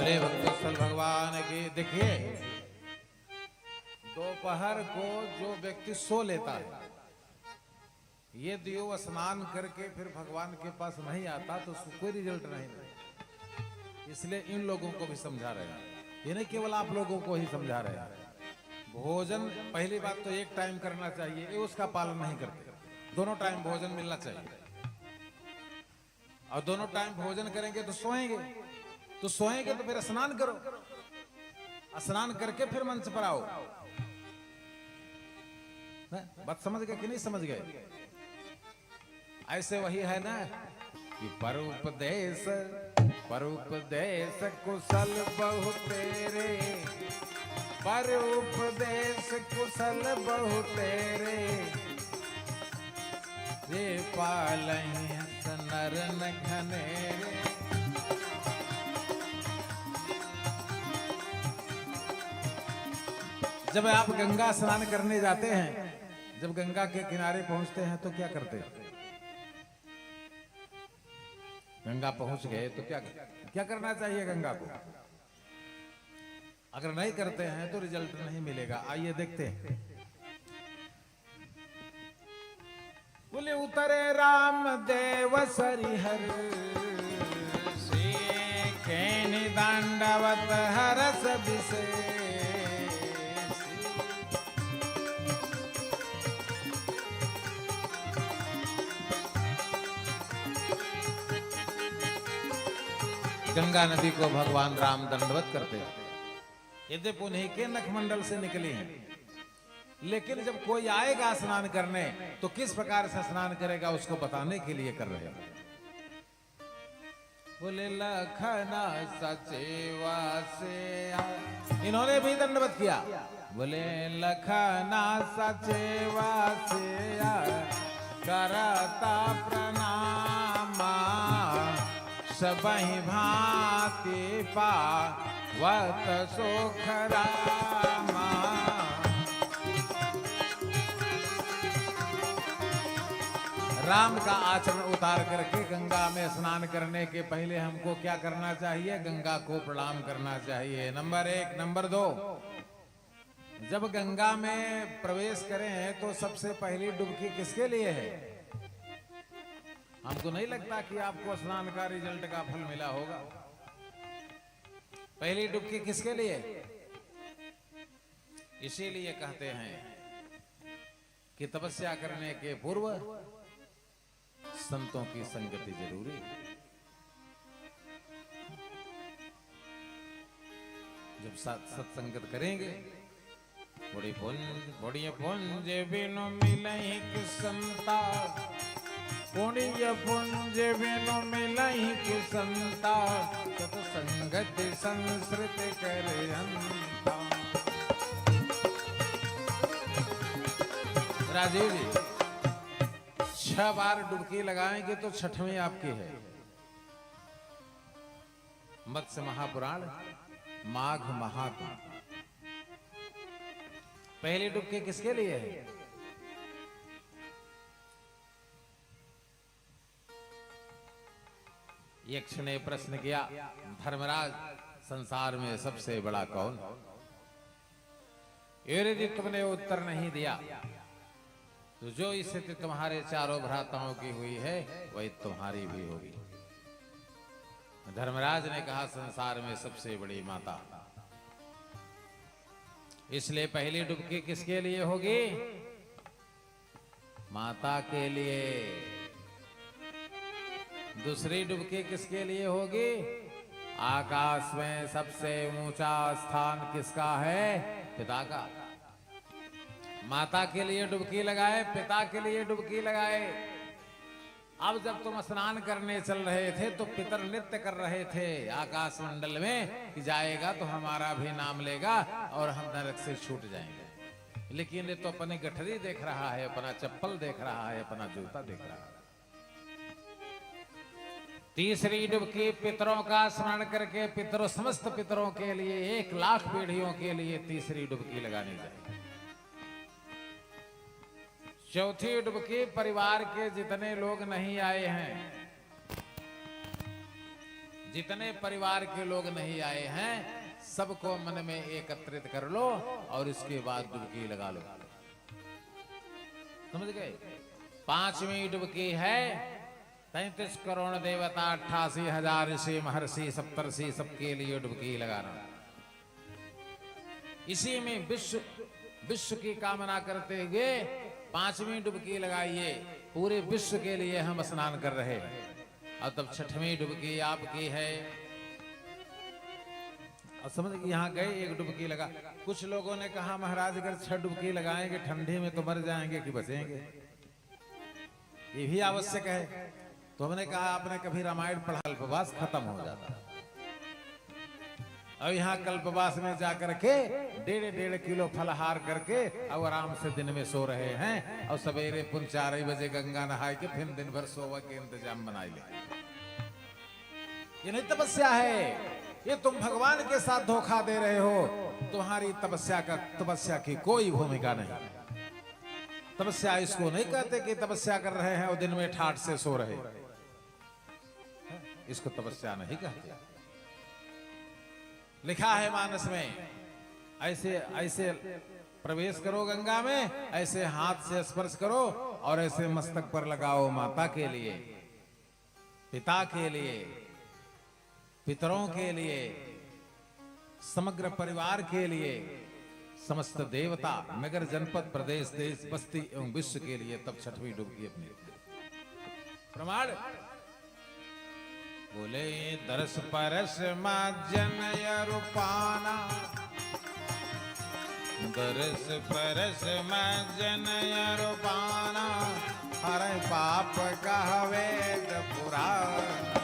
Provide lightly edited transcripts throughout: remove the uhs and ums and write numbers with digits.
बोले भक्तवत्सल भगवान की। देखिए, दोपहर को जो व्यक्ति सो लेता है, ये दियो स्नान करके फिर भगवान के पास नहीं आता तो उसको कोई रिजल्ट नहीं मिलता। इसलिए इन लोगों को भी समझा रहे हैं, ये नहीं केवल आप लोगों को ही समझा रहे हैं। भोजन पहली बात तो एक टाइम करना चाहिए, ये उसका पालन नहीं करते। दोनों टाइम भोजन मिलना चाहिए, और दोनों टाइम भोजन करेंगे तो सोएंगे, तो सोएंगे तो फिर स्नान करो, स्नान करके फिर मंच पर आओ। बात समझ गए कि नहीं समझ गए? ऐसे वही है ना कि परोपदेश कुशल बहु तेरे, परोपदेश कुशल बहु तेरे, ये पालहि नर न घनेरे। जब आप गंगा स्नान करने जाते हैं, जब गंगा के किनारे पहुंचते हैं तो क्या करते हैं? गंगा पहुंच गए तो क्या करना चाहिए गंगा को? अगर नहीं करते हैं तो रिजल्ट नहीं मिलेगा। आइए देखते हैं। बोले उतरे राम देव सरिहर, सीखे दंडवत हरस विशेष। गंगा नदी को भगवान राम दंडवत करते हैं। यद्यपि उन्हीं के नखमंडल से निकले हैं, लेकिन जब कोई आएगा स्नान करने तो किस प्रकार से स्नान करेगा उसको बताने के लिए कर रहे हैं। बोले लखना सचेवा से, इन्होंने भी दंडवत किया। बोले लखना सचेवा से करता प्रणामा, सबहि भांति पावत सुख रामा। राम का आचरण उतार करके गंगा में स्नान करने के पहले हमको क्या करना चाहिए? गंगा को प्रणाम करना चाहिए, नंबर 1। नंबर 2, जब गंगा में प्रवेश करें तो सबसे पहली डुबकी किसके लिए है? हमको नहीं लगता कि आपको स्नान का रिजल्ट का फल मिला होगा। पहली डुबकी किसके लिए? इसीलिए कहते हैं कि तपस्या करने के पूर्व संतों की संगति जरूरी। जब सत्संगत करेंगे, बड़ी पुंज बिनु मिलहि किसंता, पुण्य पुंज बिनु मिलहि किसंता, सत्संगति संस्कृत करे अंता। राजीव जी, 6 बार डुबकी लगाएंगे तो 6वीं आपकी है। मत्स्य महापुराण माघ महात्म। पहली डुबकी किसके लिए है? यक्ष ने प्रश्न किया, धर्मराज संसार में सबसे बड़ा कौन? यदि तुमने उत्तर नहीं दिया तो जो स्थिति तुम्हारे चारों भ्राताओं की हुई है वही तुम्हारी भी होगी। धर्मराज ने कहा, संसार में सबसे बड़ी माता। इसलिए पहली डुबकी किसके लिए होगी? माता के लिए। दूसरी डुबकी किसके लिए होगी? आकाश में सबसे ऊंचा स्थान किसका है? पिता का। माता के लिए डुबकी लगाए, पिता के लिए डुबकी लगाए। अब जब तुम स्नान करने चल रहे थे तो पितर नृत्य कर रहे थे आकाश मंडल में कि जाएगा तो हमारा भी नाम लेगा और हम नरक से छूट जाएंगे। लेकिन ये तो अपनी गठरी देख रहा है, अपना चप्पल देख रहा है, अपना जूता देख रहा है। तीसरी डुबकी पितरों का स्मरण करके, पितरों समस्त पितरों के लिए 1 लाख पीढ़ियों के लिए तीसरी डुबकी लगानी चाहिए। चौथी डुबकी परिवार के जितने लोग नहीं आए हैं, जितने परिवार के लोग नहीं आए हैं सबको मन में एकत्रित कर लो और इसके बाद डुबकी लगा लो। समझ गए? 5वीं डुबकी है 33 करोड़ देवता 88,000 ऋषि महर्षि सप्तर्षि सबके लिए डुबकी लगाना। इसी में विश्व की कामना करते हुए 5वीं डुबकी लगाइए। पूरे विश्व के लिए हम स्नान कर रहे हैं। और तब 6वीं डुबकी आपकी है। और समझ यहाँ गए, एक डुबकी लगा। कुछ लोगों ने कहा महाराज अगर 6 डुबकी लगाएंगे ठंडी में तो मर जाएंगे कि बचेंगे, ये भी आवश्यक है। तो हमने कहा आपने कभी रामायण पढ़ा, कल्पवास खत्म हो जाता। और यहाँ कल्पवास में जाकर के 1.5 किलो फलहार करके और आराम से दिन में सो रहे हैं और सवेरे 4 बजे गंगा नहाए के फिर दिन भर सोवा के इंतजाम बनाए ले। ये नहीं तपस्या है, ये तुम भगवान के साथ धोखा दे रहे हो। तुम्हारी तपस्या की कोई भूमिका नहीं। तपस्या इसको नहीं कहते कि तपस्या कर रहे हैं और दिन में ठाठ से सो रहे, इसको तपस्या नहीं कहते। लिखा है मानस में, ऐसे ऐसे प्रवेश करो गंगा में, ऐसे हाथ से स्पर्श करो और ऐसे मस्तक पर लगाओ। माता के लिए, पिता के लिए, पितरों के लिए, समग्र परिवार के लिए, समस्त देवता, नगर, जनपद, प्रदेश, देश, बस्ती एवं विश्व के लिए। तब 6वीं डुबकी अपनी प्रमाण बोले दरस परस माजनय रूपाना, दरस परस माजनय रूपाना, हरे पाप का वेद पुराण।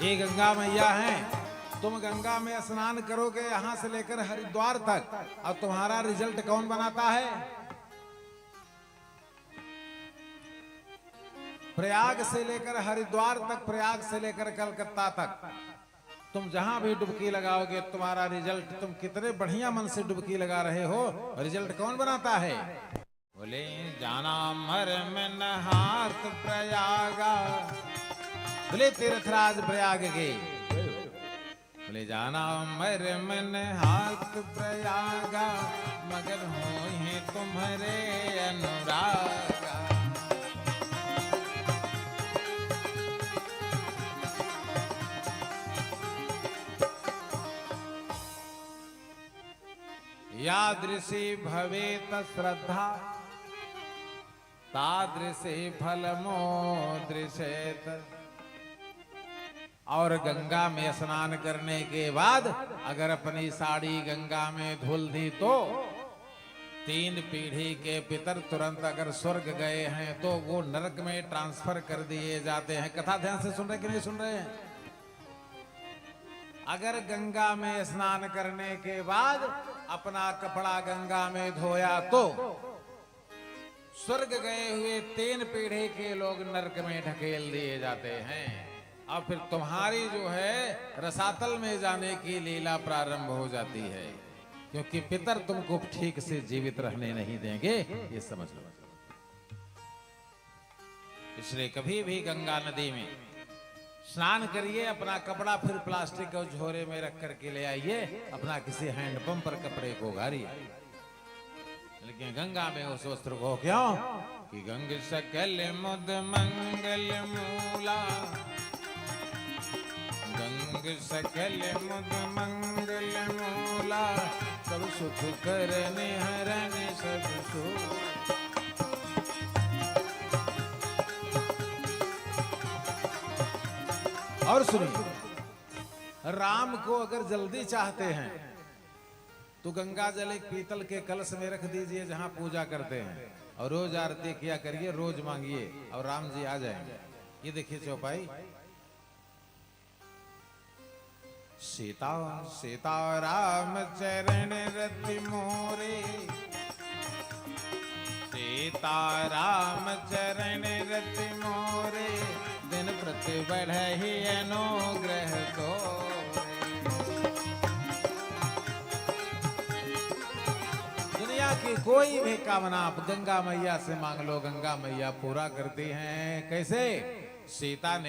ये गंगा मैया है, तुम गंगा में स्नान करोगे यहां से लेकर हरिद्वार तक, और तुम्हारा रिजल्ट कौन बनाता है? प्रयाग से लेकर हरिद्वार तक, प्रयाग से लेकर कलकत्ता तक, तुम जहां भी डुबकी लगाओगे तुम्हारा रिजल्ट, तुम कितने बढ़िया मन से डुबकी लगा रहे हो, रिजल्ट कौन बनाता है? बोले जाना मर में नहात प्रयागा, बोले तीर्थराज प्रयाग के, बोले जाना मर मन हाथ प्रयागा, मगर हो ही तुम्हारे अनुरागा। यादृशी भवेत श्रद्धा, तादृशी फलमोदृशेत। और गंगा में स्नान करने के बाद अगर अपनी साड़ी गंगा में धुल दी तो 3 पीढ़ी के पितर तुरंत अगर स्वर्ग गए हैं तो वो नरक में ट्रांसफर कर दिए जाते हैं। कथा ध्यान से सुन रहे कि नहीं सुन रहे हैं? अगर गंगा में स्नान करने के बाद अपना कपड़ा गंगा में धोया तो स्वर्ग गए हुए 3 पीढ़ी के लोग नरक में ढकेल दिए जाते हैं। और फिर तुम्हारी जो है रसातल में जाने की लीला प्रारंभ हो जाती है, क्योंकि पितर तुमको ठीक से जीवित रहने नहीं देंगे, ये समझ लो। इसलिए कभी भी गंगा नदी में स्नान करिए, अपना कपड़ा फिर प्लास्टिक और झोरे में रख करके ले आइए, अपना किसी हैंडपंप पर कपड़े को गारिए। लेकिन गंगा में उस वस्त्र को क्यों कि गंग सकल मुद मंगल मूला, गंग सकल मुद मंगल मूला, सब सुख करने हरण सब सुख। और सुनिए, राम को अगर जल्दी चाहते हैं तो गंगा जल एक पीतल के कलश में रख दीजिए जहां पूजा करते हैं, और रोज आरती किया करिए, रोज मांगिए और राम जी आ जाएंगे। ये देखिए चौपाई, सीता सीता राम चरण रति मोरे, सीता राम चरण रति मोरे, दिन प्रति बढ़हि अनुग्रह को। दुनिया की कोई भी कामना आप गंगा मैया से मांग लो, गंगा मैया पूरा करती हैं। कैसे? सीता ने